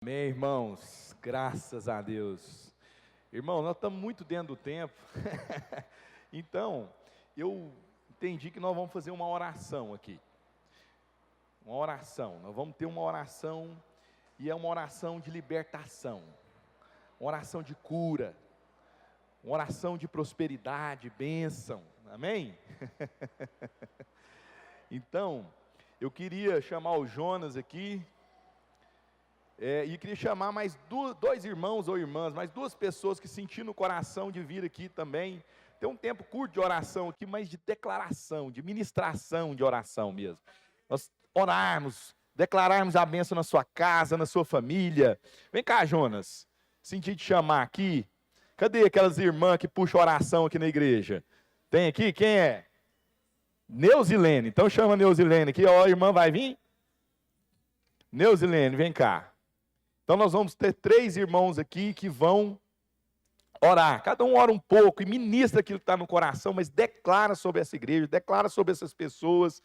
Amém, irmãos, graças a Deus. Irmão, nós estamos muito dentro do tempo, então, eu entendi que nós vamos fazer uma oração aqui. Uma oração, nós vamos ter uma oração, e é uma oração de libertação, uma oração de cura, uma oração de prosperidade, bênção, amém? Então, eu queria chamar o Jonas aqui, e queria chamar mais dois irmãos ou irmãs, mais duas pessoas que sentiram no coração de vir aqui também. Tem um tempo curto de oração aqui, mas de declaração, de ministração de oração mesmo. Nós orarmos, declararmos a bênção na sua casa, na sua família. Vem cá, Jonas, senti te chamar aqui. Cadê aquelas irmãs que puxam oração aqui na igreja? Tem aqui? Quem é? Neusilene. Então chama a Neusilene aqui. Ó, a irmã vai vir? Neusilene, vem cá. Então nós vamos ter 3 irmãos aqui que vão orar. Cada um ora um pouco e ministra aquilo que está no coração, mas declara sobre essa igreja, declara sobre essas pessoas,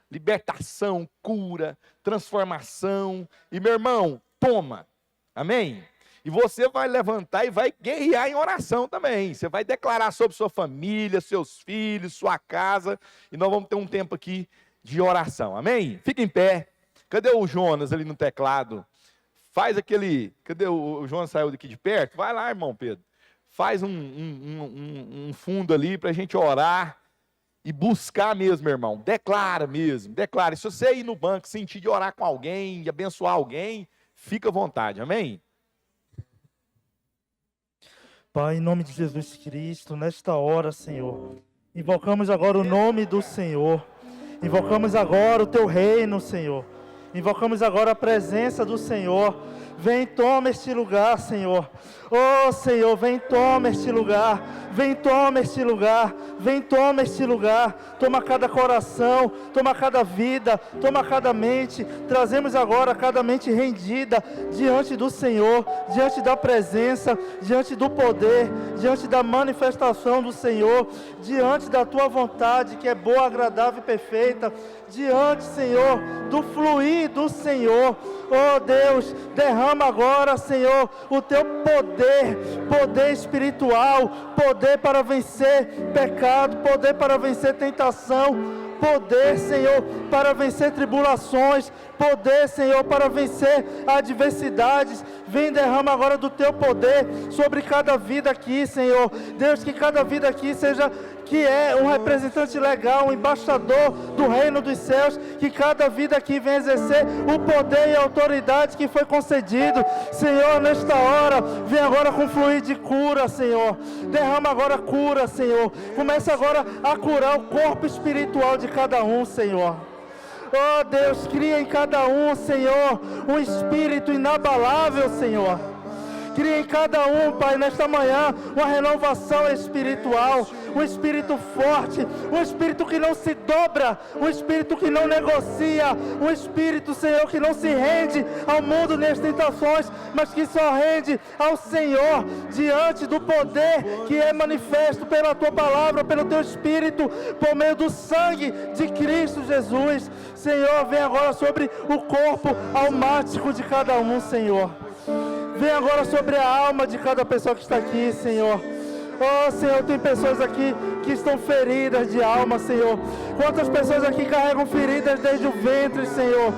libertação, cura, transformação. E meu irmão, toma, amém? E você vai levantar e vai guerrear em oração também. Você vai declarar sobre sua família, seus filhos, sua casa, e nós vamos ter um tempo aqui de oração, amém? Fica em pé. Cadê o Jonas ali no teclado? Faz aquele... Cadê o João? Saiu daqui de perto? Vai lá, irmão Pedro. Faz um fundo ali para a gente orar e buscar mesmo, irmão. Declara mesmo, declara. Se você ir no banco, sentir de orar com alguém, de abençoar alguém, fica à vontade, amém? Pai, em nome de Jesus Cristo, nesta hora, Senhor, invocamos agora o nome do Senhor. Invocamos agora o Teu reino, Senhor. Invocamos agora a presença do Senhor. Vem, toma este lugar, Senhor. Oh, Senhor, vem, toma este lugar. Vem, toma este lugar. Vem, toma este lugar. Toma cada coração, toma cada vida, toma cada mente. Trazemos agora cada mente rendida diante do Senhor, diante da presença, diante do poder, diante da manifestação do Senhor, diante da Tua vontade, que é boa, agradável e perfeita. Diante, Senhor, do fluir do Senhor. Oh Deus, derrama agora, Senhor, o Teu poder, poder espiritual, poder para vencer pecado, poder para vencer tentação, poder, Senhor, para vencer tribulações, poder, Senhor, para vencer adversidades. Vem, derrama agora do Teu poder sobre cada vida aqui, Senhor. Deus, que cada vida aqui seja, que é um representante legal, um embaixador do reino dos céus, que cada vida aqui venha exercer o poder e a autoridade que foi concedido. Senhor, nesta hora, vem agora com fluir de cura, Senhor. Derrama agora cura, Senhor. Começa agora a curar o corpo espiritual de cada um, Senhor. Oh Deus, cria em cada um, Senhor, um espírito inabalável, Senhor. Cria em cada um, Pai, nesta manhã, uma renovação espiritual, um espírito forte, um espírito que não se dobra, um espírito que não negocia, um espírito, Senhor, que não se rende ao mundo nas tentações, mas que só rende ao Senhor, diante do poder que é manifesto pela Tua palavra, pelo Teu Espírito, por meio do sangue de Cristo Jesus. Senhor, vem agora sobre o corpo almático de cada um, Senhor. Vem agora sobre a alma de cada pessoa que está aqui, Senhor. Oh, Senhor, tem pessoas aqui que estão feridas de alma, Senhor. Quantas pessoas aqui carregam feridas desde o ventre, Senhor.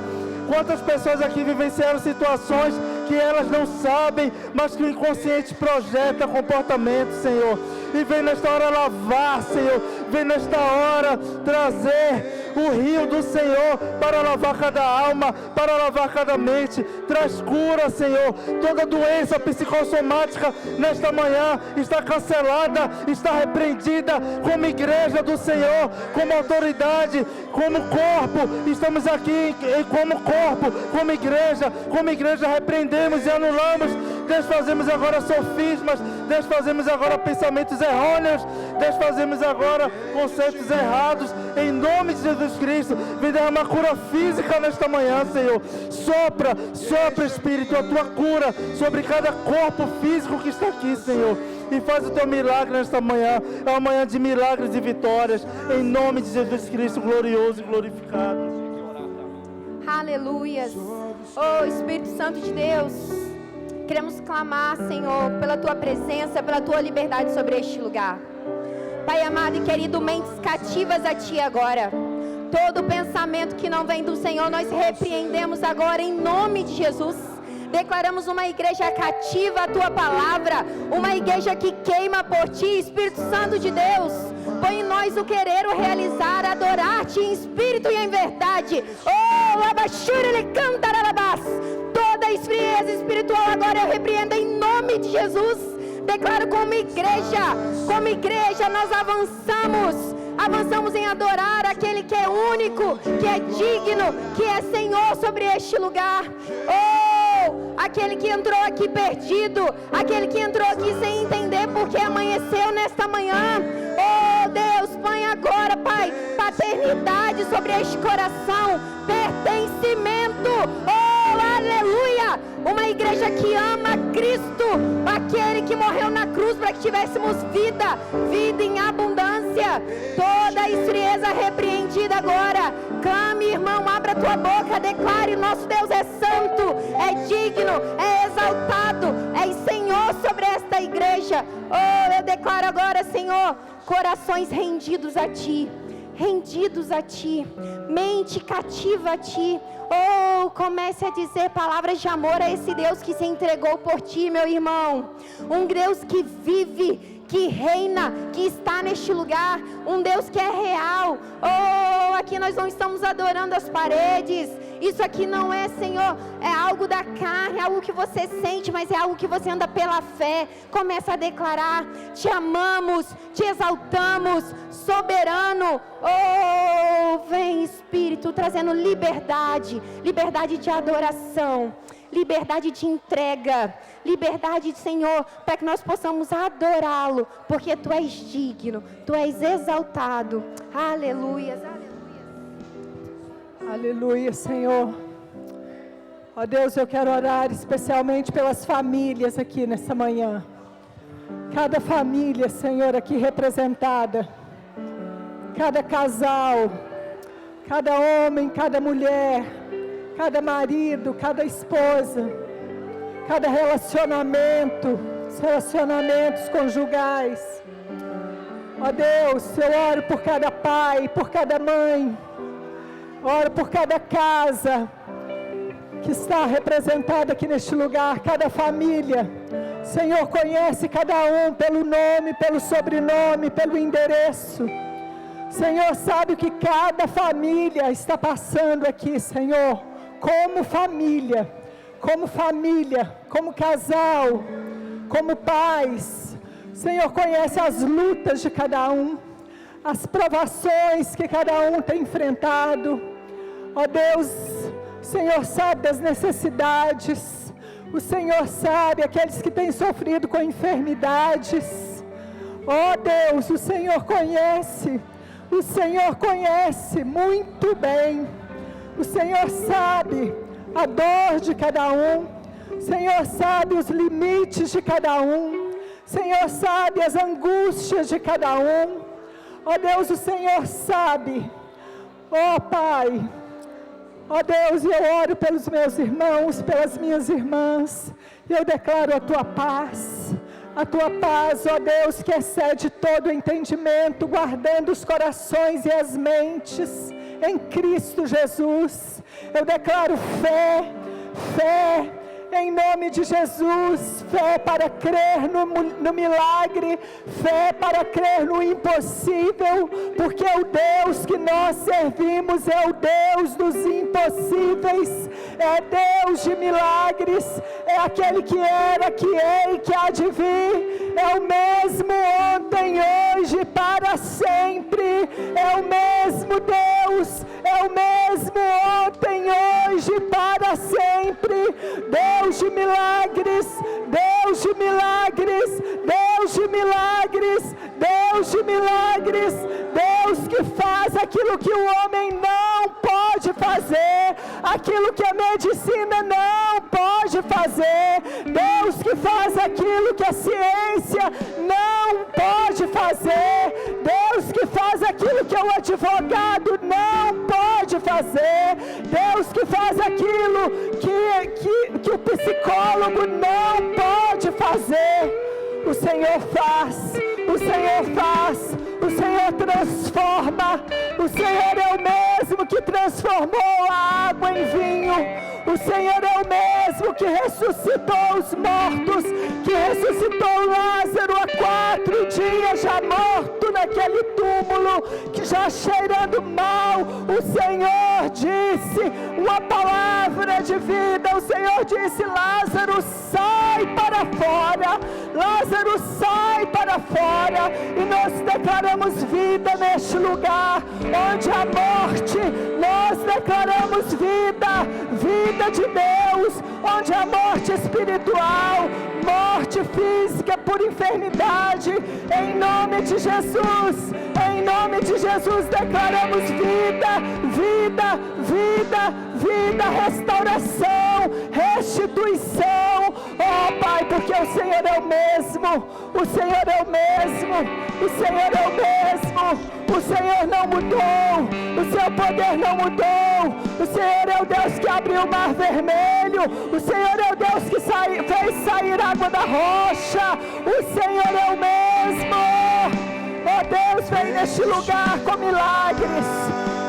Quantas pessoas aqui vivenciaram situações que elas não sabem, mas que o inconsciente projeta comportamento, Senhor. E vem nesta hora lavar, Senhor. Vem nesta hora trazer o rio do Senhor para lavar cada alma, para lavar cada mente. Traz cura, Senhor. Toda doença psicossomática nesta manhã está cancelada, está repreendida. Como igreja do Senhor, como autoridade, como corpo, estamos aqui como corpo, como igreja repreendemos e anulamos, desfazemos agora sofismas, desfazemos agora pensamentos errôneos, desfazemos agora conceitos errados, em nome de Jesus Cristo. Vem derramar cura física nesta manhã, Senhor. Sopra, Espírito, a Tua cura sobre cada corpo físico que está aqui, Senhor. E faz o Teu milagre nesta manhã. É uma manhã de milagres e vitórias, em nome de Jesus Cristo, glorioso e glorificado. Aleluias. Oh, Espírito Santo de Deus, queremos clamar, Senhor, pela Tua presença, pela Tua liberdade sobre este lugar. Pai amado e querido, mentes cativas a Ti agora. Todo pensamento que não vem do Senhor, nós repreendemos agora em nome de Jesus. Declaramos uma igreja cativa à Tua palavra, uma igreja que queima por Ti, Espírito Santo de Deus. Põe em nós o querer, o realizar, adorar-Te em espírito e em verdade. Oh, Labashura, ele canta, Arabás. Toda esfrieza espiritual agora eu repreendo em nome de Jesus. Declaro como igreja nós avançamos em adorar aquele que é único, que é digno, que é Senhor sobre este lugar. Oh, aquele que entrou aqui perdido, aquele que entrou aqui sem entender porque amanheceu nesta manhã. Oh Deus, põe agora, Pai, paternidade sobre este coração, pertencimento. Oh, aleluia! Uma igreja que ama Cristo, aquele que morreu na cruz para que tivéssemos vida em abundância. Toda esfrieza repreendida agora. Clame, irmão, abra tua boca, declare: nosso Deus é santo, é digno, é exaltado, é Senhor sobre esta igreja. Oh, eu declaro agora, Senhor, corações rendidos a Ti, mente cativa a Ti. Oh, comece a dizer palavras de amor a esse Deus que se entregou por Ti, meu irmão. Um Deus que vive, que reina, que está neste lugar. Um Deus que é real. Oh, aqui nós não estamos adorando as paredes. Isso aqui não é, Senhor, é algo da carne, é algo que você sente, mas é algo que você anda pela fé. Começa a declarar: Te amamos, Te exaltamos, soberano. Oh, vem Espírito, trazendo liberdade de adoração, liberdade de entrega, liberdade, Senhor, para que nós possamos adorá-lo, porque Tu és digno, Tu és exaltado. Aleluias, aleluias. Aleluia, Senhor. Ó Deus, eu quero orar especialmente pelas famílias aqui nessa manhã. Cada família, Senhor, aqui representada. Cada casal, cada homem, cada mulher, cada marido, cada esposa, cada relacionamento, os relacionamentos conjugais. Ó Deus, eu oro por cada pai, por cada mãe, oro por cada casa que está representada aqui neste lugar, cada família. Senhor, conhece cada um pelo nome, pelo sobrenome, pelo endereço. Senhor, sabe o que cada família está passando aqui, Senhor, como família, como casal, como pais. Senhor, conhece as lutas de cada um, as provações que cada um tem enfrentado. Ó Deus, o Senhor sabe das necessidades, o Senhor sabe aqueles que têm sofrido com enfermidades. Ó Deus, o Senhor conhece muito bem. O Senhor sabe a dor de cada um, o Senhor sabe os limites de cada um, o Senhor sabe as angústias de cada um. Ó Deus, o Senhor sabe. Ó Pai, ó Deus, eu oro pelos meus irmãos, pelas minhas irmãs, e eu declaro a Tua paz, ó Deus, que excede todo entendimento, guardando os corações e as mentes em Cristo Jesus. Eu declaro fé, em nome de Jesus, fé para crer no milagre, fé para crer no impossível, porque o Deus que nós servimos é o Deus dos impossíveis, é Deus de milagres, é aquele que era, que é e que há de vir, é o mesmo ontem, hoje, para sempre, é o mesmo Deus, é o mesmo ontem, hoje, para sempre. Deus de milagres, Deus de milagres, Deus de milagres, Deus de milagres, Deus que faz aquilo que o homem não pode fazer. fazer aquilo que a medicina não pode fazer. Deus que faz aquilo que a ciência não pode fazer. Deus que faz aquilo que o advogado não pode fazer. Deus que faz aquilo que o psicólogo não pode fazer. O Senhor faz, o Senhor faz, o Senhor transforma. O Senhor é o mesmo que transformou a água em vinho. O Senhor é o mesmo que ressuscitou os mortos, que ressuscitou Lázaro há 4 dias já morto naquele túmulo, que já cheirando mal. O Senhor disse uma palavra de vida. O Senhor disse: Lázaro, sai para fora. Lázaro, sai para fora. E nós declaramos vida neste lugar onde a morte, nós declaramos vida, vida de Deus, onde a morte espiritual, morte física por enfermidade, em nome de Jesus, em nome de Jesus declaramos vida, vida, vida, vida, restauração, restituição. Oh Pai, porque o Senhor é o mesmo, o Senhor é o mesmo, o Senhor é o mesmo. O Senhor não mudou, o seu poder não mudou. O Senhor é o Deus que abriu o mar vermelho. O Senhor é o Deus que fez sair água da rocha. O Senhor é o mesmo. Oh Deus, vem neste lugar com milagres.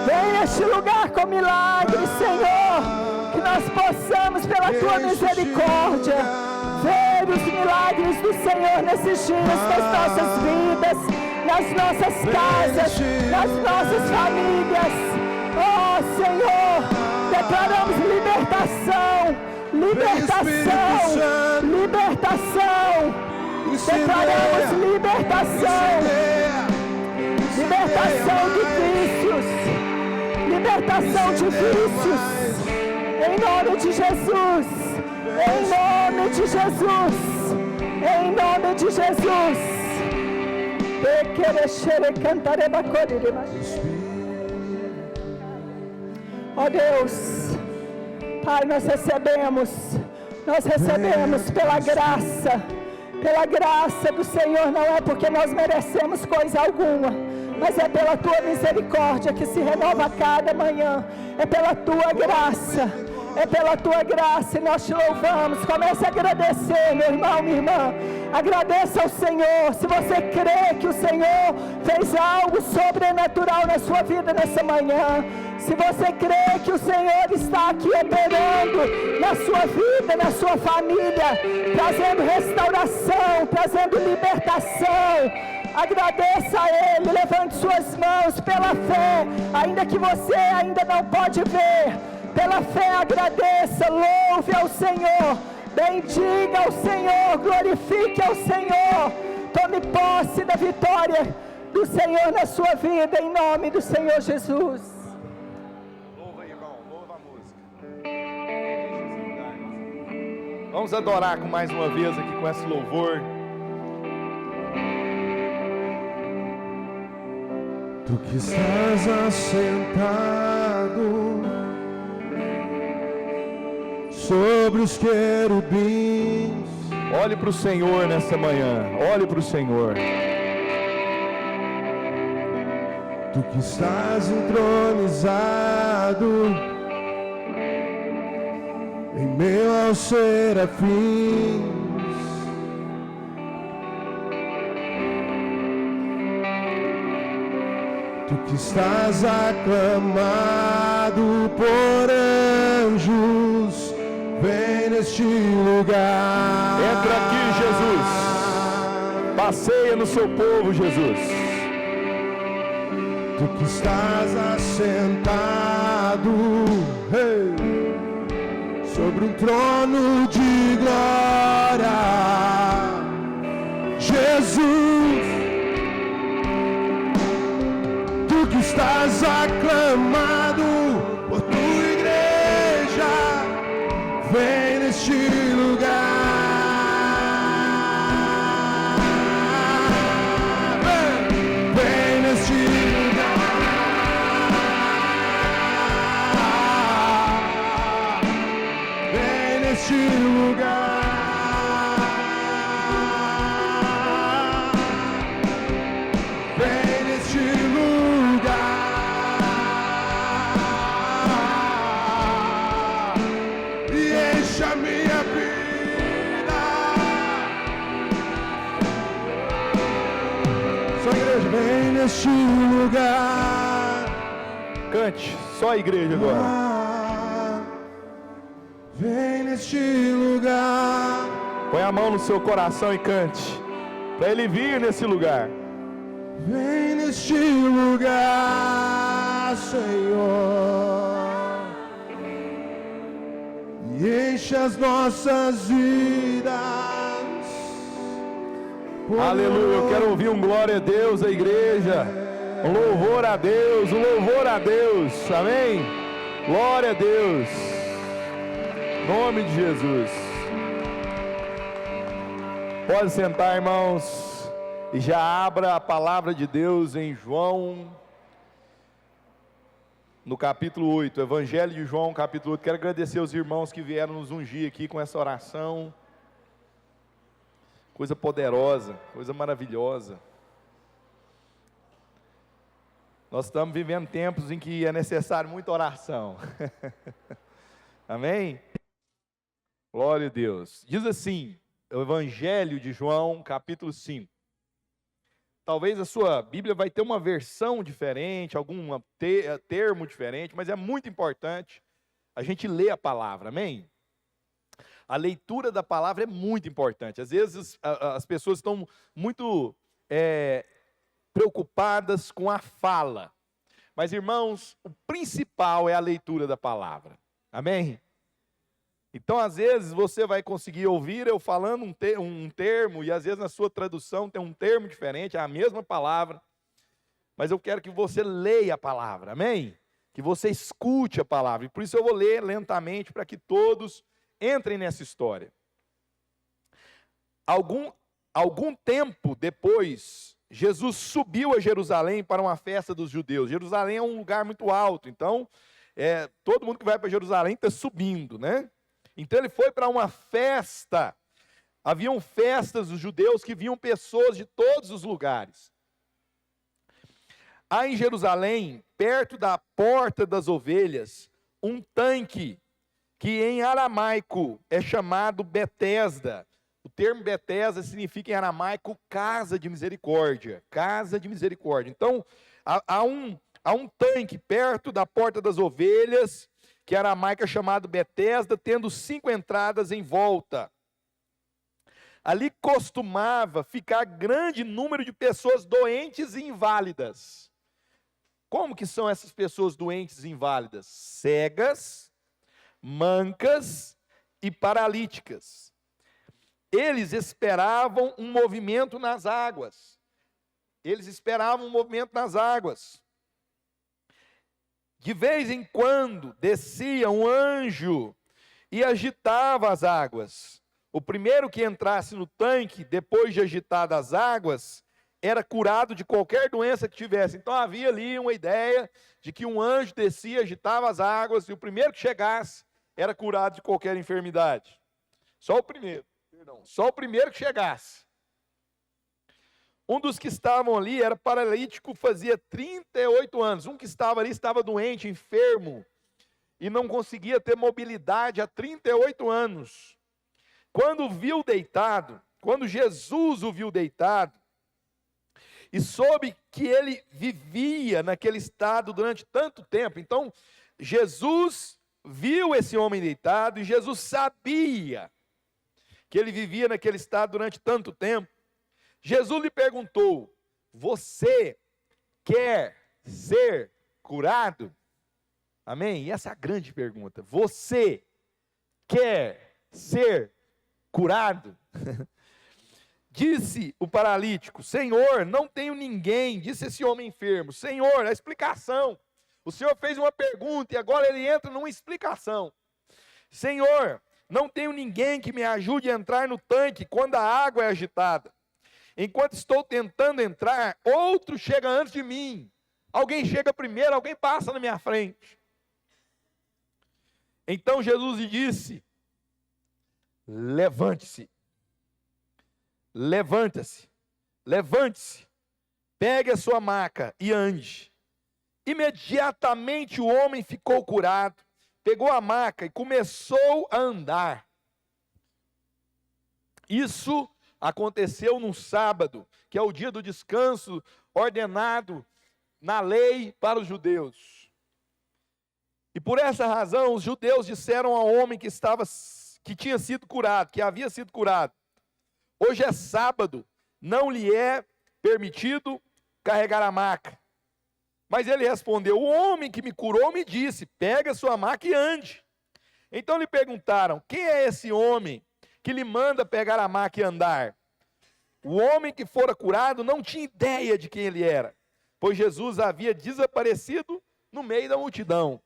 Vem neste lugar com milagres, Senhor. Que nós possamos, pela Tua misericórdia, ver os milagres do Senhor nesses dias nas nossas vidas, nas nossas casas, nas nossas famílias. Oh Senhor, declaramos libertação, libertação, libertação. Declaramos libertação, libertação de vícios, libertação de vícios. Em nome de Jesus, em nome de Jesus, em nome de Jesus. Ó Deus, Pai, nós recebemos pela graça do Senhor. Não é porque nós merecemos coisa alguma, mas é pela Tua misericórdia que se renova a cada manhã. É pela Tua graça, é pela Tua graça, e nós Te louvamos. Comece a agradecer, meu irmão, minha irmã. Agradeça ao Senhor. Se você crê que o Senhor fez algo sobrenatural na sua vida nessa manhã, se você crê que o Senhor está aqui operando na sua vida, na sua família, trazendo restauração, trazendo libertação, agradeça a Ele, levante suas mãos pela fé, ainda que você ainda não pode ver. Pela fé agradeça, louve ao Senhor, bendiga ao Senhor, glorifique ao Senhor. Tome posse da vitória do Senhor na sua vida, em nome do Senhor Jesus. Louva, irmão, louva a música. Vamos adorar com mais uma vez aqui com esse louvor. Tu que estás assentado sobre os querubins. Olhe para o Senhor nessa manhã. Olhe para o Senhor. Tu que estás entronizado em meio aos serafins. Tu que estás aclamado por anjos, vem neste lugar. Entra aqui, Jesus. Passeia no seu povo, Jesus. Tu que estás assentado sobre um trono de glória, Jesus. Tu que estás aclamado por tua igreja, vem neste lugar, vem neste lugar. neste lugar. Cante, só a igreja agora. Vem neste lugar. Põe a mão no seu coração e cante, para Ele vir nesse lugar. Vem neste lugar, Senhor, e enche as nossas vidas. Aleluia, eu quero ouvir um glória a Deus, a igreja. Um louvor a Deus, um louvor a Deus. Amém? Glória a Deus. Em nome de Jesus. Pode sentar, irmãos, e já abra a palavra de Deus em João, no capítulo 8, Evangelho de João, capítulo 8. Quero agradecer aos irmãos que vieram nos ungir aqui com essa oração. Coisa poderosa, coisa maravilhosa. Nós estamos vivendo tempos em que é necessário muita oração. Amém? Glória a Deus. Diz assim, o Evangelho de João, capítulo 5. Talvez a sua Bíblia vai ter uma versão diferente, algum termo diferente, mas é muito importante a gente ler a palavra, amém? A leitura da palavra é muito importante. Às vezes as pessoas estão muito preocupadas com a fala. Mas, irmãos, o principal é a leitura da palavra. Amém? Então, às vezes, você vai conseguir ouvir eu falando um termo, e às vezes na sua tradução tem um termo diferente, é a mesma palavra. Mas eu quero que você leia a palavra, amém? Que você escute a palavra. E por isso eu vou ler lentamente para que todos entrem nessa história. Algum tempo depois, Jesus subiu a Jerusalém para uma festa dos judeus. Jerusalém é um lugar muito alto, então todo mundo que vai para Jerusalém está subindo, né? Então ele foi para uma festa. Haviam festas dos judeus que vinham pessoas de todos os lugares. Há em Jerusalém, perto da porta das ovelhas, um tanque que em aramaico é chamado Betesda. O termo Betesda significa em aramaico casa de misericórdia. Casa de misericórdia. Então, há um tanque perto da porta das ovelhas, que em aramaico é chamado Betesda, tendo 5 entradas em volta. Ali costumava ficar grande número de pessoas doentes e inválidas. Como que são essas pessoas doentes e inválidas? Cegas, mancas e paralíticas. Eles esperavam um movimento nas águas. Eles esperavam um movimento nas águas. De vez em quando descia um anjo e agitava as águas. O primeiro que entrasse no tanque, depois de agitadas as águas, era curado de qualquer doença que tivesse. Então havia ali uma ideia de que um anjo descia, agitava as águas, e o primeiro que chegasse era curado de qualquer enfermidade. Só o primeiro que chegasse. Um dos que estavam ali era paralítico, fazia 38 anos. Um que estava ali estava doente, enfermo, e não conseguia ter mobilidade há 38 anos. Quando Jesus o viu deitado, e soube que ele vivia naquele estado durante tanto tempo. Então, Jesus viu esse homem deitado, e Jesus sabia que ele vivia naquele estado durante tanto tempo. Jesus lhe perguntou: você quer ser curado? Amém? E essa é a grande pergunta. Você quer ser curado? Disse o paralítico: Senhor, não tenho ninguém. Disse esse homem enfermo: Senhor, a explicação. O Senhor fez uma pergunta e agora ele entra numa explicação. Senhor, não tenho ninguém que me ajude a entrar no tanque quando a água é agitada. Enquanto estou tentando entrar, outro chega antes de mim. Alguém chega primeiro, alguém passa na minha frente. Então Jesus lhe disse: levante-se. Levante-se, pegue a sua maca e ande. Imediatamente o homem ficou curado, pegou a maca e começou a andar. Isso aconteceu num sábado, que é o dia do descanso, ordenado na lei para os judeus. E por essa razão, os judeus disseram ao homem que tinha sido curado, que havia sido curado: hoje é sábado, não lhe é permitido carregar a maca. Mas ele respondeu: o homem que me curou me disse, pega sua maca e ande. Então lhe perguntaram: quem é esse homem que lhe manda pegar a maca e andar? O homem que fora curado não tinha ideia de quem ele era, pois Jesus havia desaparecido no meio da multidão.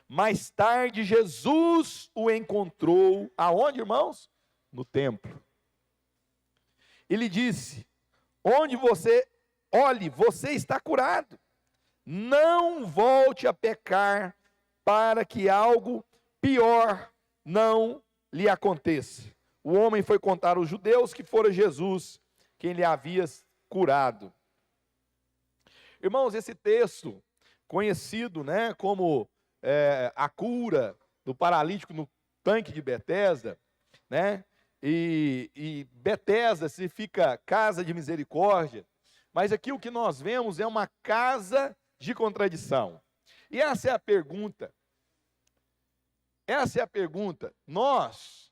Mais tarde, Jesus o encontrou, aonde, irmãos? No templo. E lhe disse: olhe, você está curado. Não volte a pecar, para que algo pior não lhe aconteça. O homem foi contar aos judeus que fora Jesus quem lhe havia curado. Irmãos, esse texto, conhecido, né, como a cura do paralítico no tanque de Betesda, né? E Betesda significa casa de misericórdia, mas aqui o que nós vemos é uma casa de contradição. E essa é a pergunta. Nós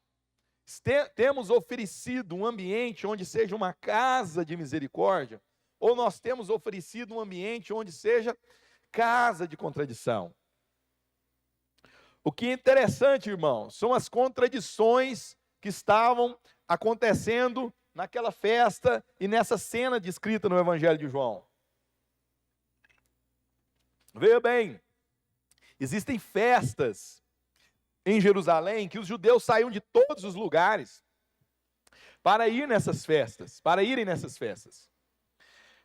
temos oferecido um ambiente onde seja uma casa de misericórdia, ou nós temos oferecido um ambiente onde seja casa de contradição? O que é interessante, irmãos, são as contradições que estavam acontecendo naquela festa e nessa cena descrita no Evangelho de João. Veja bem, existem festas em Jerusalém que os judeus saíam de todos os lugares para irem nessas festas.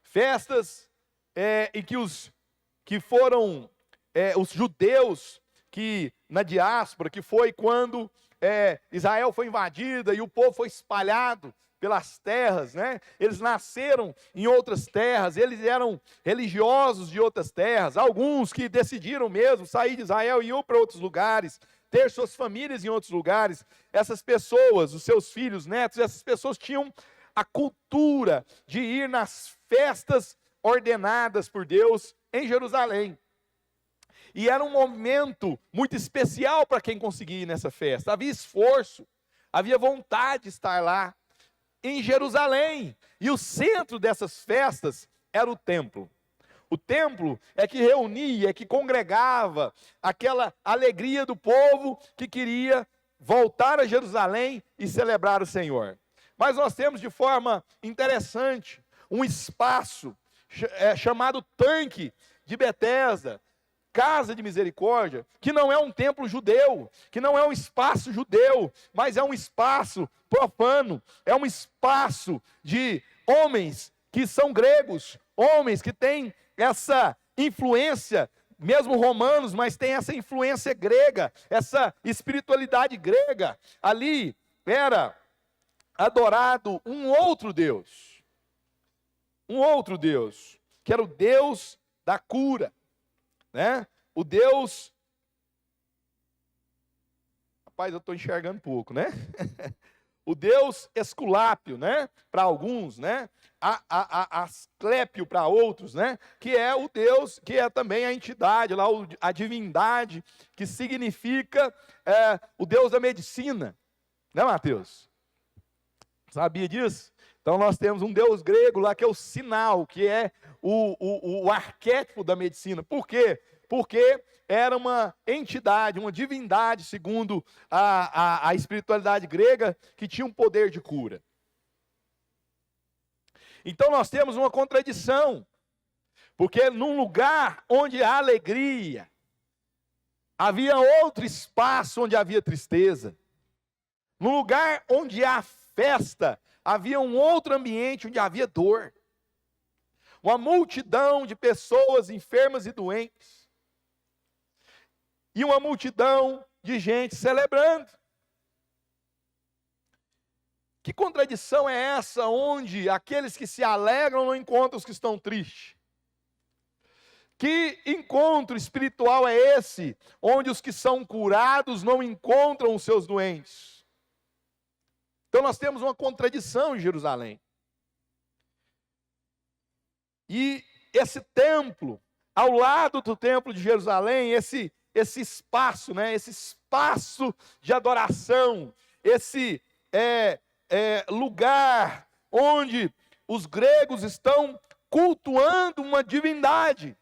Festas em que os judeus que na diáspora, que foi quando Israel foi invadida e o povo foi espalhado pelas terras, né? Eles nasceram em outras terras, eles eram religiosos de outras terras, alguns que decidiram mesmo sair de Israel e ir para outros lugares, ter suas famílias em outros lugares. Essas pessoas, os seus filhos, netos, essas pessoas tinham a cultura de ir nas festas ordenadas por Deus em Jerusalém. E era um momento muito especial para quem conseguia ir nessa festa. Havia esforço, havia vontade de estar lá em Jerusalém. E o centro dessas festas era o templo. O templo é que reunia, é que congregava aquela alegria do povo que queria voltar a Jerusalém e celebrar o Senhor. Mas nós temos de forma interessante um espaço chamado Tanque de Betesda, Casa de Misericórdia, que não é um templo judeu, que não é um espaço judeu, mas é um espaço profano, é um espaço de homens que são gregos, homens que têm essa influência, mesmo romanos, mas tem essa influência grega, essa espiritualidade grega. Ali era adorado um outro Deus, que era o Deus da cura, né? O Deus, rapaz, eu estou enxergando pouco, né? O Deus Esculápio, né? Para alguns, né? Asclépio para outros, né? Que é o Deus, que é também a entidade, lá, a divindade, que significa o Deus da medicina, né, Mateus? Sabia disso? Então nós temos um Deus grego lá que é o sinal, que é o arquétipo da medicina. Por quê? Porque era uma entidade, uma divindade, segundo a espiritualidade grega, que tinha um poder de cura. Então nós temos uma contradição, porque num lugar onde há alegria, havia outro espaço onde havia tristeza. Num lugar onde há festa, havia um outro ambiente onde havia dor. Uma multidão de pessoas enfermas e doentes. E uma multidão de gente celebrando. Que contradição é essa, onde aqueles que se alegram não encontram os que estão tristes? Que encontro espiritual é esse, onde os que são curados não encontram os seus doentes? Então nós temos uma contradição em Jerusalém. E esse templo, ao lado do templo de Jerusalém, esse espaço, né? Esse espaço de adoração, esse lugar onde os gregos estão cultuando uma divindade,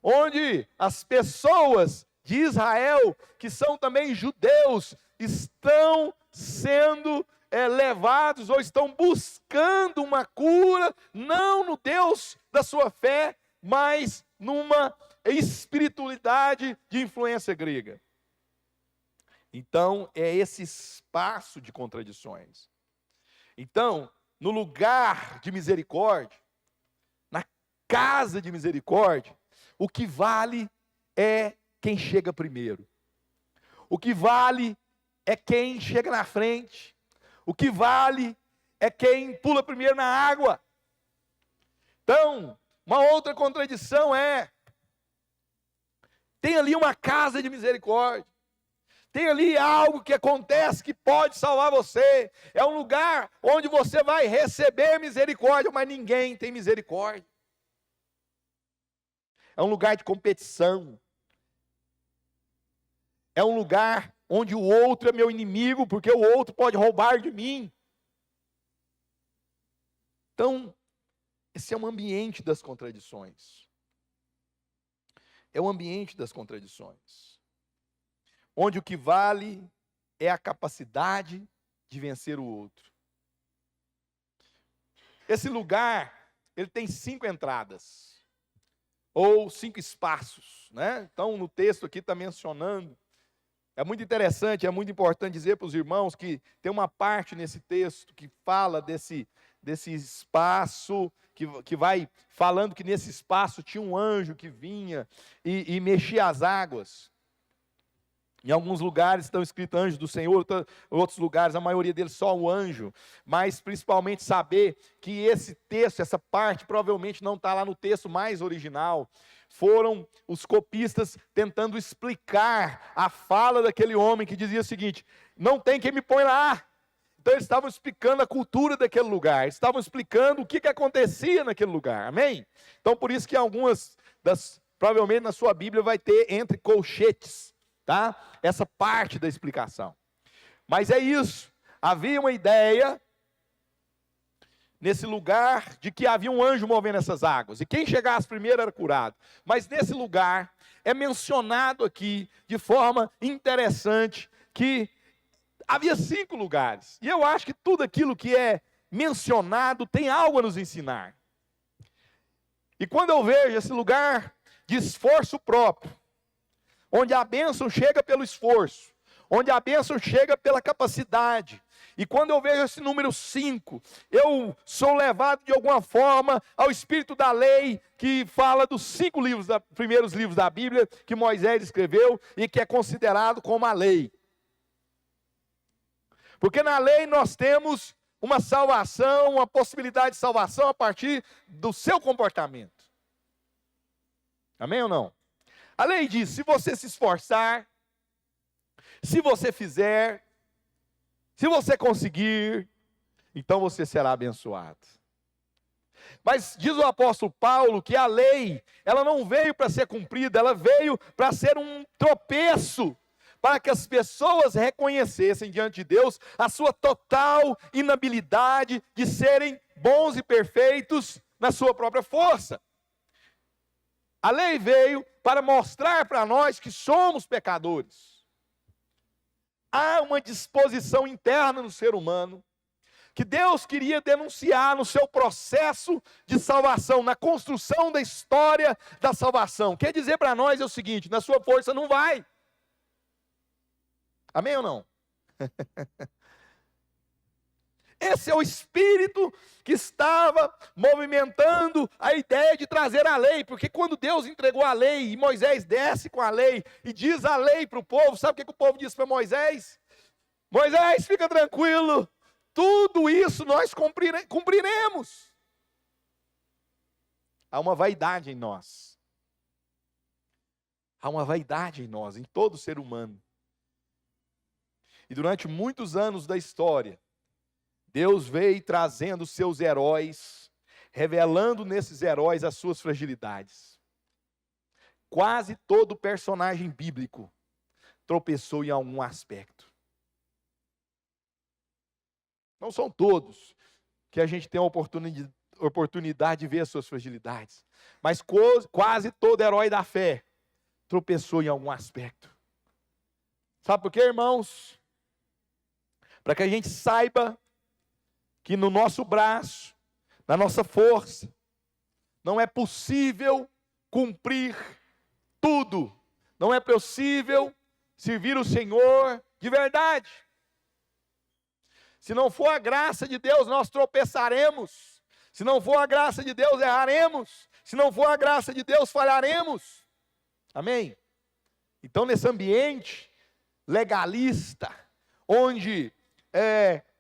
onde as pessoas de Israel, que são também judeus, estão sendo levados ou estão buscando uma cura, não no Deus da sua fé, mas numa espiritualidade de influência grega. Então, é esse espaço de contradições. Então, no lugar de misericórdia, na casa de misericórdia, o que vale é quem chega primeiro. O que vale é quem chega na frente. O que vale é quem pula primeiro na água. Então, uma outra contradição tem ali uma casa de misericórdia. Tem ali algo que acontece que pode salvar você. É um lugar onde você vai receber misericórdia, mas ninguém tem misericórdia. É um lugar de competição. É um lugar onde o outro é meu inimigo, porque o outro pode roubar de mim. Então, esse é um ambiente das contradições. É um ambiente das contradições. Onde o que vale é a capacidade de vencer o outro. Esse lugar, ele tem 5 entradas, ou 5 espaços, né? Então, no texto aqui está mencionando. É muito interessante, é muito importante dizer para os irmãos que tem uma parte nesse texto que fala desse espaço, que vai falando que nesse espaço tinha um anjo que vinha e mexia as águas. Em alguns lugares estão escritos anjo do Senhor, em outros lugares, a maioria deles só o anjo. Mas principalmente saber que esse texto, essa parte, provavelmente não está lá no texto mais original. Foram os copistas tentando explicar a fala daquele homem que dizia o seguinte: não tem quem me põe lá. Então eles estavam explicando a cultura daquele lugar, eles estavam explicando o que acontecia naquele lugar, amém? Então por isso que algumas provavelmente na sua Bíblia vai ter entre colchetes, tá? Essa parte da explicação. Mas é isso, havia uma ideia nesse lugar de que havia um anjo movendo essas águas, e quem chegasse primeiro era curado. Mas nesse lugar é mencionado aqui de forma interessante que havia 5 lugares, e eu acho que tudo aquilo que é mencionado tem algo a nos ensinar. E quando eu vejo esse lugar de esforço próprio, onde a bênção chega pelo esforço, onde a bênção chega pela capacidade, e quando eu vejo esse número 5, eu sou levado de alguma forma ao espírito da lei, que fala dos 5 primeiros livros da Bíblia, que Moisés escreveu, e que é considerado como a lei. Porque na lei nós temos uma salvação, uma possibilidade de salvação a partir do seu comportamento. Amém ou não? A lei diz, se você se esforçar, se você fizer, se você conseguir, então você será abençoado. Mas diz o apóstolo Paulo que a lei, ela não veio para ser cumprida, ela veio para ser um tropeço, para que as pessoas reconhecessem diante de Deus a sua total inabilidade de serem bons e perfeitos na sua própria força. A lei veio para mostrar para nós que somos pecadores. Há uma disposição interna no ser humano que Deus queria denunciar no seu processo de salvação, na construção da história da salvação. Quer dizer para nós é o seguinte: na sua força não vai. Amém ou não? Esse é o espírito que estava movimentando a ideia de trazer a lei, porque quando Deus entregou a lei, e Moisés desce com a lei, e diz a lei para o povo, sabe o que o povo disse para Moisés? Moisés, fica tranquilo, tudo isso nós cumpriremos. Há uma vaidade em nós. Há uma vaidade em nós, em todo ser humano. E durante muitos anos da história, Deus veio trazendo seus heróis, revelando nesses heróis as suas fragilidades. Quase todo personagem bíblico tropeçou em algum aspecto. Não são todos que a gente tem a oportunidade de ver as suas fragilidades, mas quase todo herói da fé tropeçou em algum aspecto. Sabe por quê, irmãos? Para que a gente saiba que no nosso braço, na nossa força, não é possível cumprir tudo. Não é possível servir o Senhor de verdade. Se não for a graça de Deus, nós tropeçaremos. Se não for a graça de Deus, erraremos. Se não for a graça de Deus, falharemos. Amém? Então, nesse ambiente legalista, onde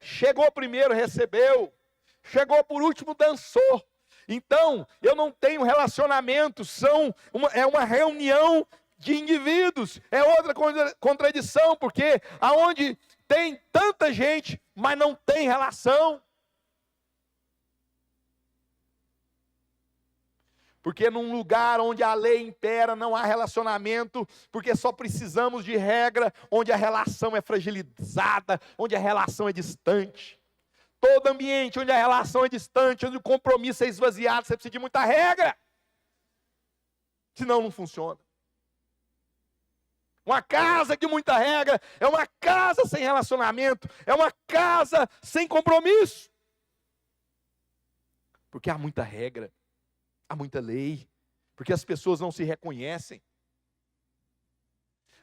chegou primeiro, recebeu, chegou por último, dançou. Então, eu não tenho relacionamento, é uma reunião de indivíduos, é outra contradição, porque aonde tem tanta gente, mas não tem relação. Porque num lugar onde a lei impera, não há relacionamento, porque só precisamos de regra, onde a relação é fragilizada, onde a relação é distante. Todo ambiente onde a relação é distante, onde o compromisso é esvaziado, você precisa de muita regra. Senão não funciona. Uma casa de muita regra é uma casa sem relacionamento, é uma casa sem compromisso. Porque há muita regra, há muita lei, porque as pessoas não se reconhecem.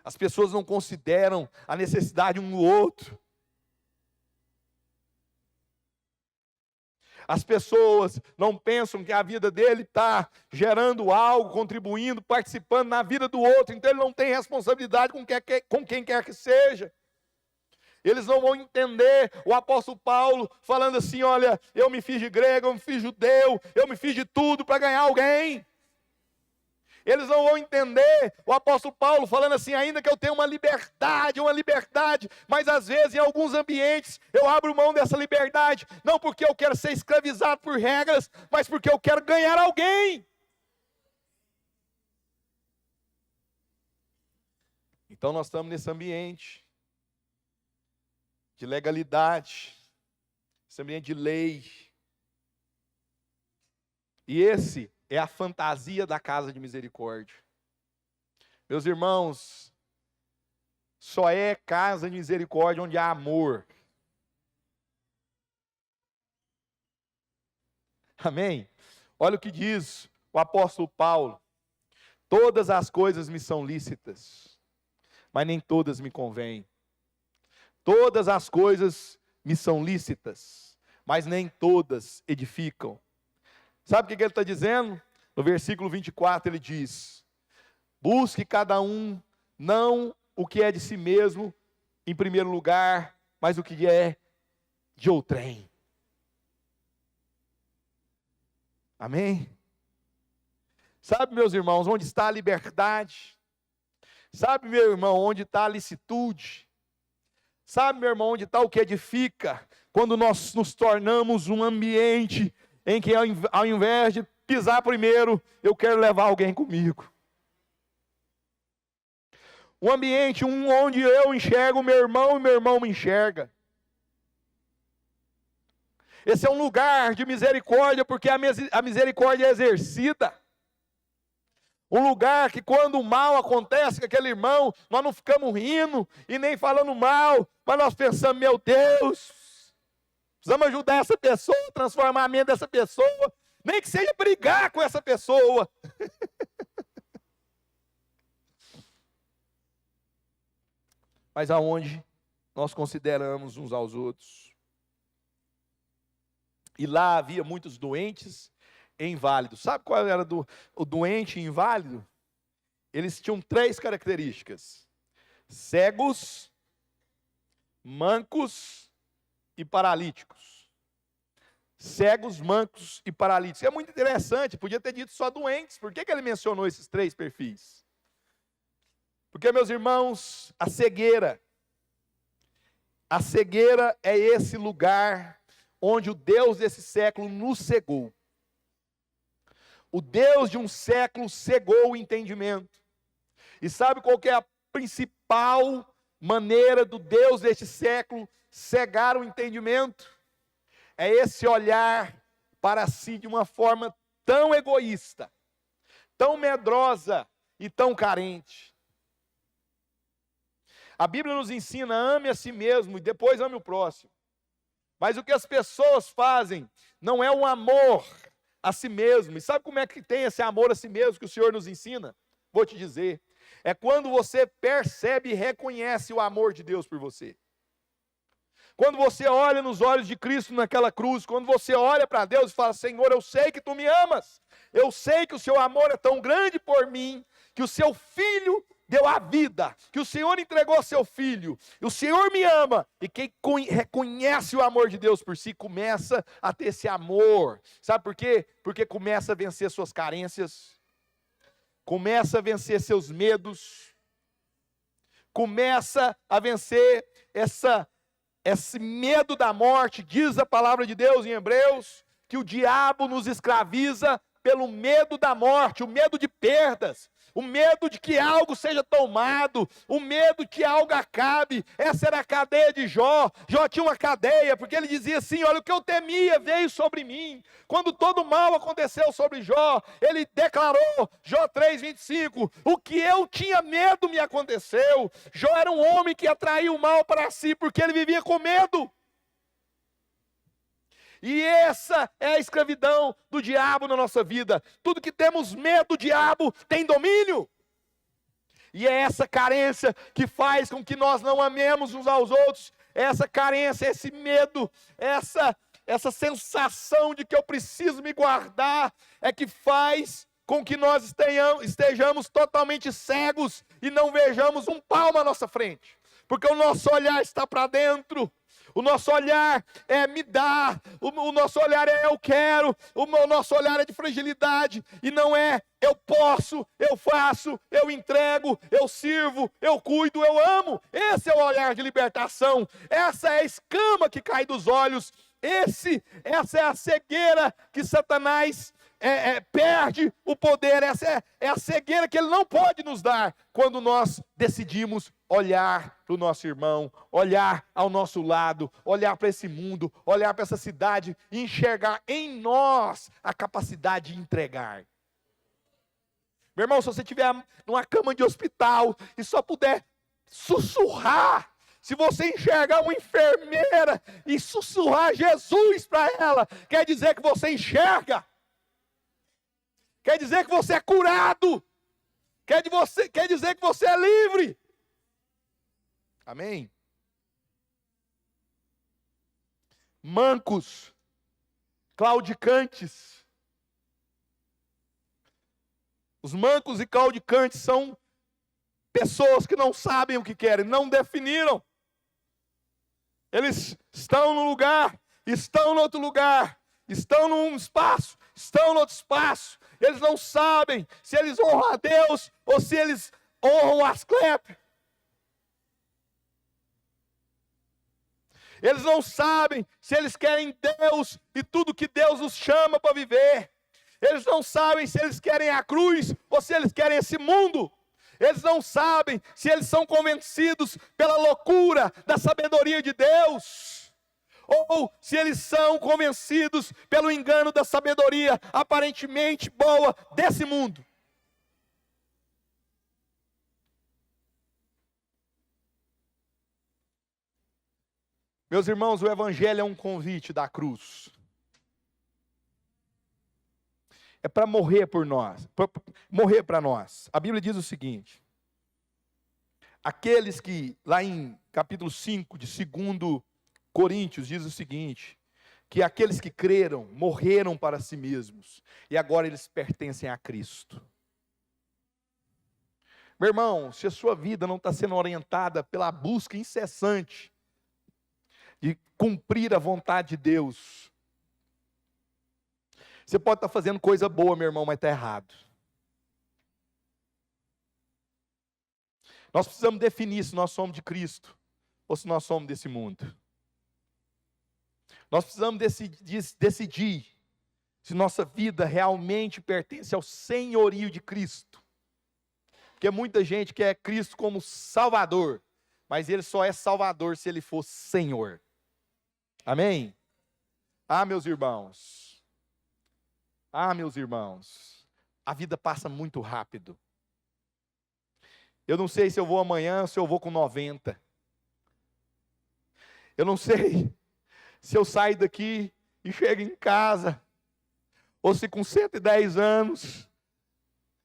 As pessoas não consideram a necessidade um do outro. As pessoas não pensam que a vida dele está gerando algo, contribuindo, participando na vida do outro. Então ele não tem responsabilidade com quem quer que seja. Eles não vão entender o apóstolo Paulo falando assim, olha, eu me fiz de grego, eu me fiz judeu, eu me fiz de tudo para ganhar alguém. Eles não vão entender o apóstolo Paulo falando assim, ainda que eu tenha uma liberdade, mas às vezes em alguns ambientes eu abro mão dessa liberdade, não porque eu quero ser escravizado por regras, mas porque eu quero ganhar alguém. Então nós estamos nesse ambiente de legalidade, esse ambiente de lei. E esse é a fantasia da casa de misericórdia. Meus irmãos, só é casa de misericórdia onde há amor. Amém? Olha o que diz o apóstolo Paulo. Todas as coisas me são lícitas, mas nem todas me convêm. Todas as coisas me são lícitas, mas nem todas edificam. Sabe o que ele está dizendo? No versículo 24 ele diz, busque cada um, não o que é de si mesmo, em primeiro lugar, mas o que é de outrem. Amém? Sabe, meus irmãos, onde está a liberdade? Sabe, meu irmão, onde está a licitude? Sabe, meu irmão, onde está o que edifica? Quando nós nos tornamos um ambiente em que ao invés de pisar primeiro, eu quero levar alguém comigo. Um ambiente onde eu enxergo o meu irmão e meu irmão me enxerga. Esse é um lugar de misericórdia, porque a misericórdia é exercida. Um lugar que quando o mal acontece com aquele irmão, nós não ficamos rindo e nem falando mal, mas nós pensamos, meu Deus, precisamos ajudar essa pessoa, transformar a mente dessa pessoa, nem que seja brigar com essa pessoa. Mas aonde nós consideramos uns aos outros. E lá havia muitos doentes e inválidos. Sabe qual era o doente e inválido? Eles tinham 3 características: cegos, mancos e paralíticos. Cegos, mancos e paralíticos. É muito interessante, podia ter dito só doentes. Por que ele mencionou esses 3 perfis? Porque, meus irmãos, a cegueira é esse lugar onde o Deus desse século nos cegou. O Deus de um século cegou o entendimento. E sabe qual que é a principal maneira do Deus deste século cegar o entendimento? É esse olhar para si de uma forma tão egoísta, tão medrosa e tão carente. A Bíblia nos ensina: ame a si mesmo e depois ame o próximo. Mas o que as pessoas fazem não é um amor a si mesmo. E sabe como é que tem esse amor a si mesmo que o Senhor nos ensina? Vou te dizer. É quando você percebe e reconhece o amor de Deus por você. Quando você olha nos olhos de Cristo naquela cruz, quando você olha para Deus e fala: Senhor, eu sei que Tu me amas. Eu sei que o Seu amor é tão grande por mim, que o Seu Filho deu a vida, que o Senhor entregou Seu Filho, e o Senhor me ama. E quem reconhece o amor de Deus por si, começa a ter esse amor. Sabe por quê? Porque começa a vencer suas carências, começa a vencer seus medos, começa a vencer esse medo da morte. Diz a palavra de Deus em Hebreus, que o diabo nos escraviza pelo medo da morte, o medo de perdas, o medo de que algo seja tomado, o medo de que algo acabe. Essa era a cadeia de Jó. Jó tinha uma cadeia, porque ele dizia assim: olha, o que eu temia veio sobre mim. Quando todo mal aconteceu sobre Jó, ele declarou, Jó 3:25, o que eu tinha medo me aconteceu. Jó era um homem que atraía o mal para si, porque ele vivia com medo. E essa é a escravidão do diabo na nossa vida. Tudo que temos medo, o diabo tem domínio. E é essa carência que faz com que nós não amemos uns aos outros. Essa carência, esse medo, essa sensação de que eu preciso me guardar, é que faz com que nós estejamos totalmente cegos e não vejamos um palmo à nossa frente. Porque o nosso olhar está para dentro. O nosso olhar é me dar, o nosso olhar é eu quero, o nosso olhar é de fragilidade, e não é eu posso, eu faço, eu entrego, eu sirvo, eu cuido, eu amo. Esse é o olhar de libertação, essa é a escama que cai dos olhos, essa é a cegueira que Satanás perde o poder, essa é a cegueira que ele não pode nos dar, quando nós decidimos olhar para o nosso irmão, olhar ao nosso lado, olhar para esse mundo, olhar para essa cidade e enxergar em nós a capacidade de entregar. Meu irmão, se você estiver numa cama de hospital e só puder sussurrar, se você enxergar uma enfermeira e sussurrar Jesus para ela, quer dizer que você enxerga, quer dizer que você é curado, quer dizer que você é livre. Amém? Mancos, claudicantes. Os mancos e claudicantes são pessoas que não sabem o que querem, não definiram. Eles estão num lugar, estão no outro lugar, estão num espaço, estão no outro espaço. Eles não sabem se eles honram a Deus ou se eles honram as Asclepios. Eles não sabem se eles querem Deus e tudo que Deus nos chama para viver. Eles não sabem se eles querem a cruz ou se eles querem esse mundo. Eles não sabem se eles são convencidos pela loucura da sabedoria de Deus, ou se eles são convencidos pelo engano da sabedoria aparentemente boa desse mundo. Meus irmãos, o Evangelho é um convite da cruz. É para morrer por nós, morrer para nós. A Bíblia diz o seguinte: aqueles que, lá em capítulo 5 de 2 Coríntios, diz o seguinte, que aqueles que creram, morreram para si mesmos, e agora eles pertencem a Cristo. Meu irmão, se a sua vida não está sendo orientada pela busca incessante de cumprir a vontade de Deus, você pode estar fazendo coisa boa, meu irmão, mas está errado. Nós precisamos definir se nós somos de Cristo ou se nós somos desse mundo. Nós precisamos decidir se nossa vida realmente pertence ao senhorio de Cristo. Porque muita gente quer Cristo como Salvador, mas Ele só é Salvador se Ele for Senhor. Amém? Ah, meus irmãos. Ah, meus irmãos. A vida passa muito rápido. Eu não sei se eu vou amanhã, se eu vou com 90. Eu não sei se eu saio daqui e chego em casa, ou se com 110 anos,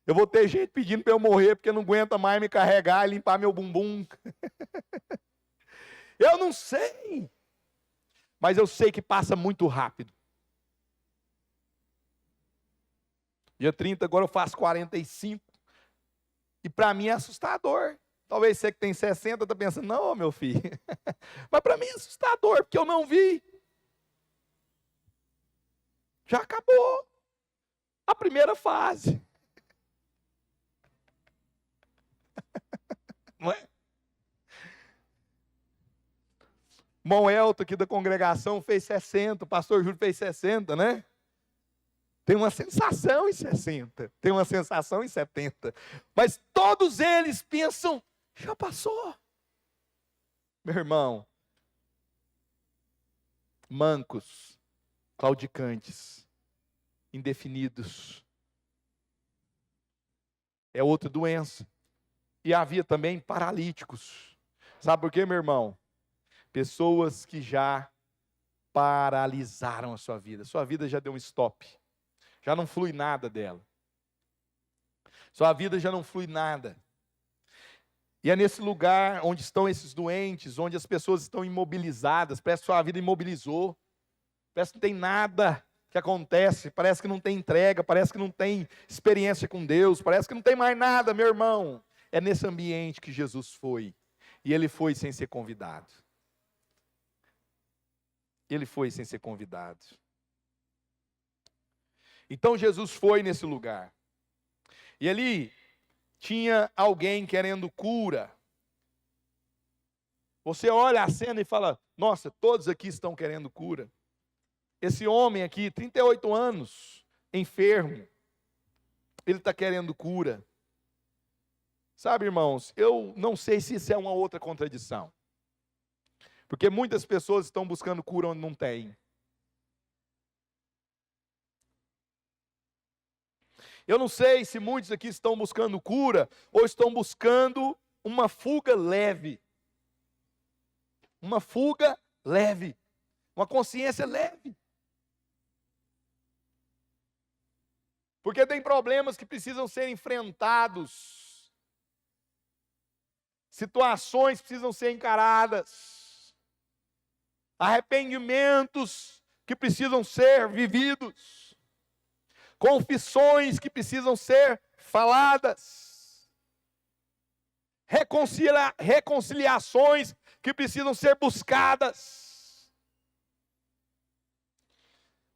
eu vou ter gente pedindo para eu morrer, porque não aguenta mais me carregar e limpar meu bumbum. Eu não sei, mas eu sei que passa muito rápido. Dia 30, agora eu faço 45, e para mim é assustador. Talvez você que tem 60 está pensando, não, meu filho, mas para mim é assustador, porque eu não vi. Já acabou a primeira fase. Não é? Irmão Elton aqui da congregação fez 60, o pastor Júlio fez 60, né? Tem uma sensação em 60, tem uma sensação em 70. Mas todos eles pensam, já passou. Meu irmão, mancos, claudicantes, indefinidos. É outra doença. E havia também paralíticos. Sabe por quê, meu irmão? Pessoas que já paralisaram a sua vida. Sua vida já deu um stop. Já não flui nada dela. Sua vida já não flui nada. E é nesse lugar onde estão esses doentes, onde as pessoas estão imobilizadas, parece que sua vida imobilizou. Parece que não tem nada que acontece, parece que não tem entrega, parece que não tem experiência com Deus, parece que não tem mais nada, meu irmão. É nesse ambiente que Jesus foi. E Ele foi sem ser convidado. Ele foi sem ser convidado. Então Jesus foi nesse lugar. E ali tinha alguém querendo cura. Você olha a cena e fala, nossa, todos aqui estão querendo cura. Esse homem aqui, 38 anos, enfermo, ele está querendo cura. Sabe, irmãos, eu não sei se isso é uma outra contradição. Porque muitas pessoas estão buscando cura onde não tem. Eu não sei se muitos aqui estão buscando cura ou estão buscando uma fuga leve. Uma fuga leve. Uma consciência leve. Porque tem problemas que precisam ser enfrentados. Situações precisam ser encaradas. Arrependimentos que precisam ser vividos. Confissões que precisam ser faladas. Reconciliações que precisam ser buscadas.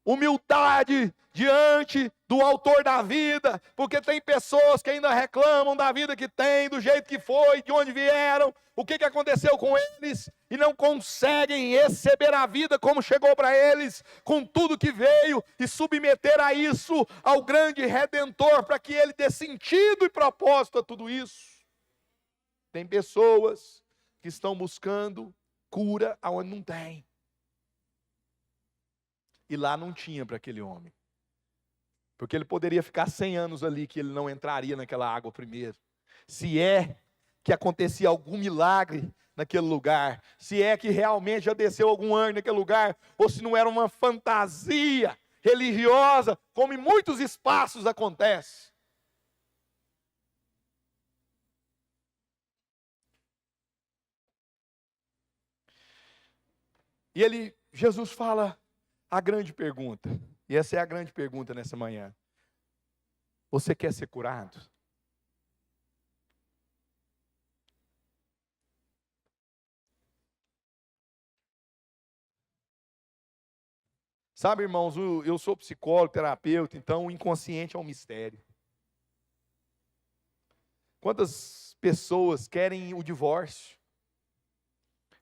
Humildade diante do autor da vida, porque tem pessoas que ainda reclamam da vida que tem, do jeito que foi, de onde vieram, o que aconteceu com eles, e não conseguem receber a vida como chegou para eles, com tudo que veio, e submeter a isso ao grande Redentor, para que ele dê sentido e propósito a tudo isso. Tem pessoas que estão buscando cura aonde não tem. E lá não tinha para aquele homem. Porque ele poderia ficar 100 anos ali, que ele não entraria naquela água primeiro. Se é que acontecia algum milagre naquele lugar, se é que realmente já desceu algum anjo naquele lugar, ou se não era uma fantasia religiosa, como em muitos espaços acontece. E Jesus fala a grande pergunta. E essa é a grande pergunta nessa manhã. Você quer ser curado? Sabe, irmãos, eu sou psicólogo, terapeuta, então o inconsciente é um mistério. Quantas pessoas querem o divórcio?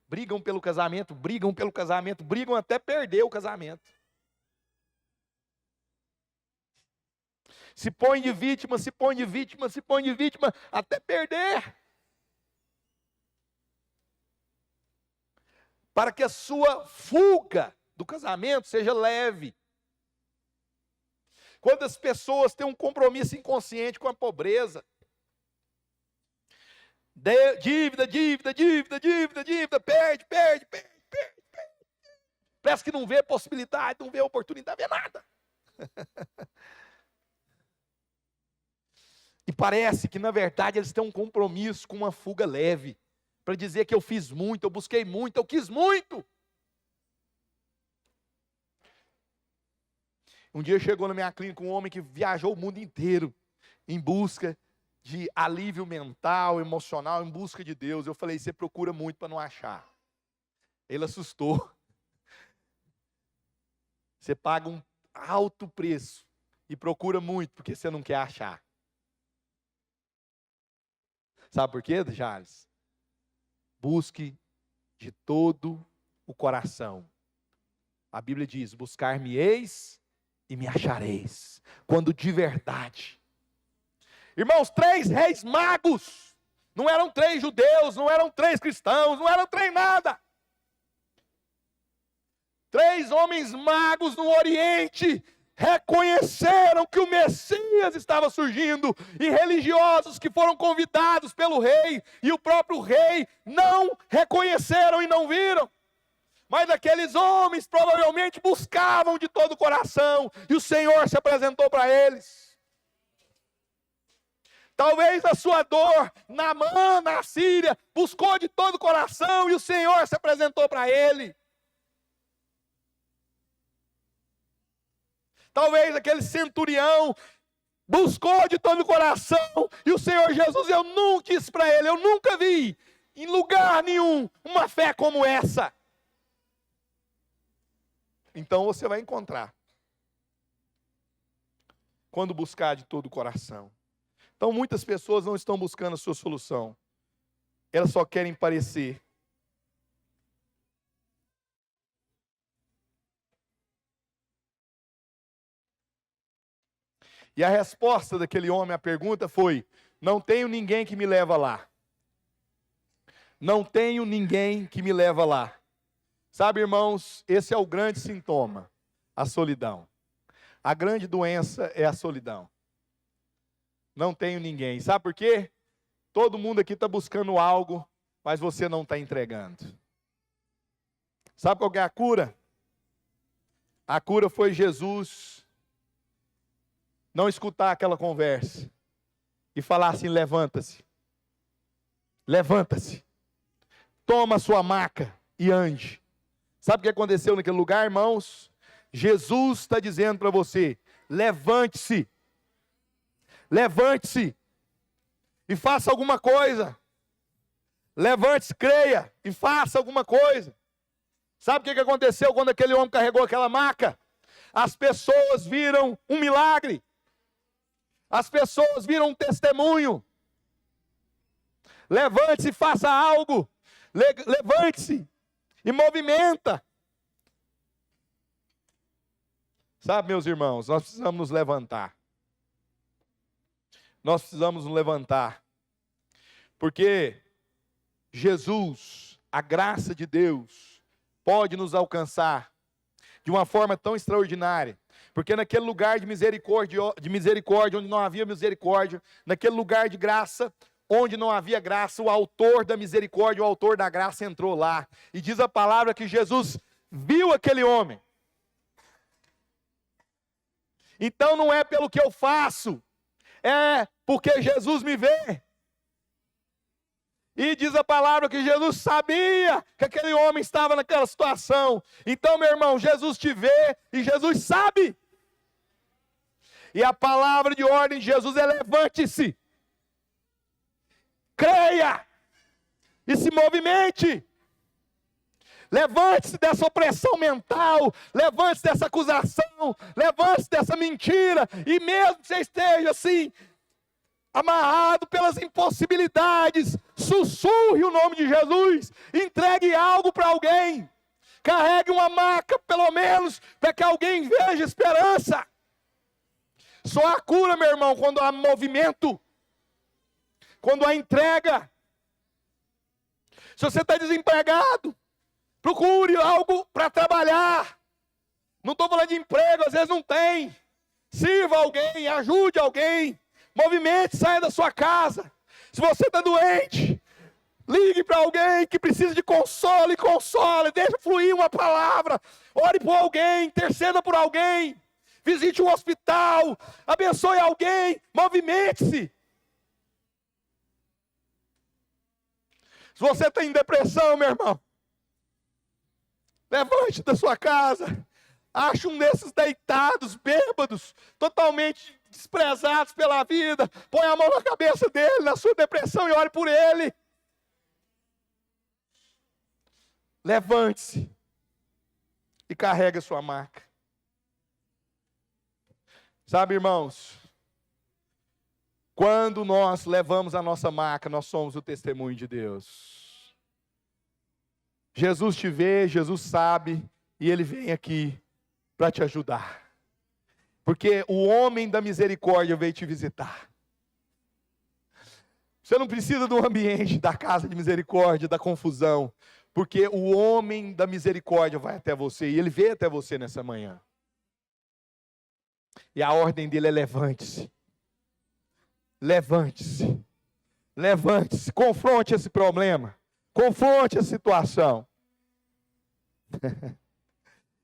Brigam pelo casamento, brigam até perder o casamento. se põe de vítima, se põe de vítima, se põe de vítima, até perder. Para que a sua fuga do casamento seja leve. Quando as pessoas têm um compromisso inconsciente com a pobreza, dívida, perde. Parece que não vê possibilidade, não vê oportunidade, não vê nada. E parece que, na verdade, eles têm um compromisso com uma fuga leve, para dizer que eu fiz muito, eu busquei muito, eu quis muito. Um dia chegou na minha clínica um homem que viajou o mundo inteiro em busca de alívio mental, emocional, em busca de Deus. Eu falei, você procura muito para não achar. Ele assustou. Você paga um alto preço e procura muito porque você não quer achar. Sabe por quê, Jales? Busque de todo o coração. A Bíblia diz, buscar-me-eis e me achareis, quando de verdade. Irmãos, 3 reis magos, não eram 3 judeus, não eram 3 cristãos, não eram 3 nada. 3 homens magos no Oriente reconheceram que o Messias estava surgindo, e religiosos que foram convidados pelo rei, e o próprio rei não reconheceram e não viram. Mas aqueles homens provavelmente buscavam de todo o coração, e o Senhor se apresentou para eles. Talvez a sua dor, Naamã, na Síria, buscou de todo o coração, e o Senhor se apresentou para ele. Talvez aquele centurião buscou de todo o coração, e o Senhor Jesus, eu nunca disse para ele, eu nunca vi em lugar nenhum uma fé como essa. Então você vai encontrar, quando buscar de todo o coração. Então muitas pessoas não estão buscando a sua solução, elas só querem parecer. E a resposta daquele homem à pergunta foi, não tenho ninguém que me leva lá. Não tenho ninguém que me leva lá. Sabe, irmãos, esse é o grande sintoma, a solidão. A grande doença é a solidão. Não tenho ninguém. Sabe por quê? Todo mundo aqui está buscando algo, mas você não está entregando. Sabe qual que é a cura? A cura foi Jesus não escutar aquela conversa e falar assim, levanta-se. Levanta-se. Toma a sua maca e ande. Sabe o que aconteceu naquele lugar, irmãos? Jesus está dizendo para você, levante-se. Levante-se e faça alguma coisa. Levante-se, creia e faça alguma coisa. Sabe o que aconteceu quando aquele homem carregou aquela maca? As pessoas viram um milagre. As pessoas viram um testemunho. Levante-se e faça algo. Levante-se e movimenta. Sabe, meus irmãos, nós precisamos nos levantar. Nós precisamos nos levantar. Porque Jesus, a graça de Deus, pode nos alcançar de uma forma tão extraordinária. Porque naquele lugar de misericórdia onde não havia misericórdia, naquele lugar de graça onde não havia graça, o autor da misericórdia, o autor da graça entrou lá. E diz a palavra que Jesus viu aquele homem. Então não é pelo que eu faço, é porque Jesus me vê. E diz a palavra que Jesus sabia que aquele homem estava naquela situação. Então, meu irmão, Jesus te vê e Jesus sabe. E a palavra de ordem de Jesus é levante-se. Creia e se movimente. Levante-se dessa opressão mental, levante-se dessa acusação, levante-se dessa mentira, e mesmo que você esteja assim, amarrado pelas impossibilidades, sussurre o nome de Jesus, entregue algo para alguém, carregue uma maca pelo menos, para que alguém veja esperança. Só há cura, meu irmão, quando há movimento, quando há entrega. Se você está desempregado, procure algo para trabalhar. Não estou falando de emprego, às vezes não tem. Sirva alguém, ajude alguém. Movimente, saia da sua casa. Se você está doente, ligue para alguém que precisa de consolo e console. Deixa fluir uma palavra. Ore por alguém, interceda por alguém. Visite um hospital, abençoe alguém, movimente-se. Se você está em depressão, meu irmão, levante da sua casa. Ache um desses deitados, bêbados, totalmente desprezados pela vida. Põe a mão na cabeça dele, na sua depressão, e ore por ele. Levante-se e carregue a sua maca. Sabe, irmãos, quando nós levamos a nossa maca, nós somos o testemunho de Deus. Jesus te vê, Jesus sabe, e Ele vem aqui para te ajudar. Porque o homem da misericórdia veio te visitar. Você não precisa do ambiente da casa de misericórdia, da confusão. Porque o homem da misericórdia vai até você, e Ele veio até você nessa manhã. E a ordem dele é: levante-se. Levante-se. Levante-se. Confronte esse problema. Confronte a situação.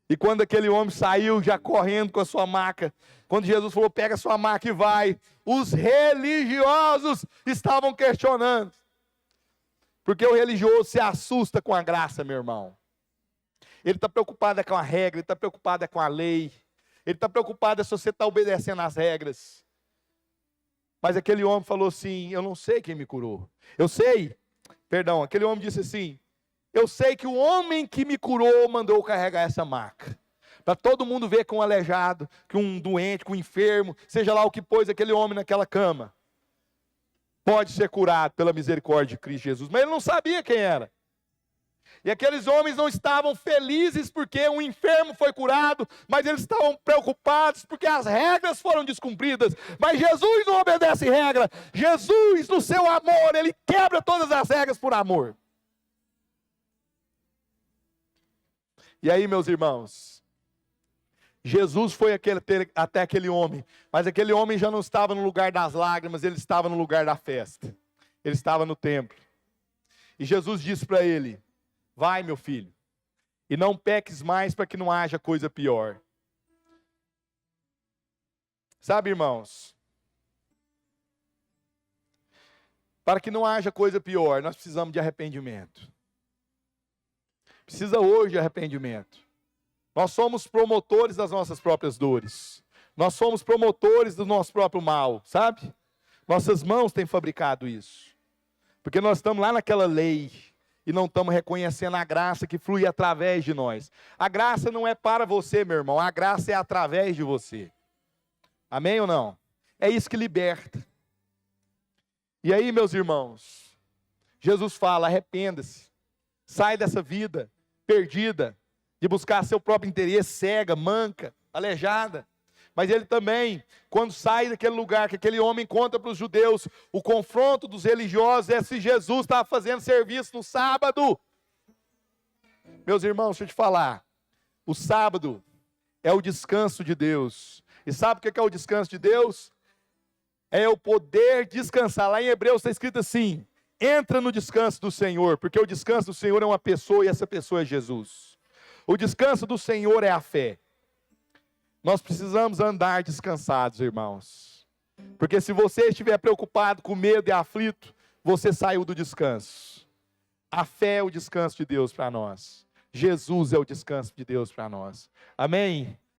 E quando aquele homem saiu já correndo com a sua maca, quando Jesus falou: pega a sua maca e vai, os religiosos estavam questionando. Porque o religioso se assusta com a graça, meu irmão. Ele está preocupado com a regra, ele está preocupado com a lei. Ele está preocupado se você está obedecendo às regras. Mas aquele homem falou assim: eu não sei quem me curou. Aquele homem disse assim: eu sei que o homem que me curou mandou eu carregar essa maca. Para todo mundo ver que um aleijado, que um doente, que um enfermo, seja lá o que pôs aquele homem naquela cama, pode ser curado pela misericórdia de Cristo Jesus. Mas ele não sabia quem era. E aqueles homens não estavam felizes porque um enfermo foi curado, mas eles estavam preocupados porque as regras foram descumpridas. Mas Jesus não obedece regra. Jesus, no seu amor, Ele quebra todas as regras por amor. E aí, meus irmãos, Jesus foi até aquele homem, mas aquele homem já não estava no lugar das lágrimas, ele estava no lugar da festa. Ele estava no templo. E Jesus disse para ele: vai, meu filho, e não peques mais para que não haja coisa pior. Sabe, irmãos, para que não haja coisa pior, nós precisamos de arrependimento. Precisa hoje de arrependimento. Nós somos promotores das nossas próprias dores. Nós somos promotores do nosso próprio mal, sabe? Nossas mãos têm fabricado isso. Porque nós estamos lá naquela lei e não estamos reconhecendo a graça que flui através de nós. A graça não é para você, meu irmão. A graça é através de você. Amém ou não? É isso que liberta. E aí, meus irmãos, Jesus fala: arrependa-se. Sai dessa vida perdida, de buscar seu próprio interesse, cega, manca, aleijada. Mas ele também, quando sai daquele lugar que aquele homem conta para os judeus, o confronto dos religiosos é se Jesus estava fazendo serviço no sábado. Meus irmãos, deixa eu te falar, o sábado é o descanso de Deus. E sabe o que é o descanso de Deus? É eu poder descansar. Lá em Hebreus está escrito assim: entra no descanso do Senhor, porque o descanso do Senhor é uma pessoa e essa pessoa é Jesus. O descanso do Senhor é a fé. Nós precisamos andar descansados, irmãos. Porque se você estiver preocupado, com medo e aflito, você saiu do descanso. A fé é o descanso de Deus para nós. Jesus é o descanso de Deus para nós. Amém?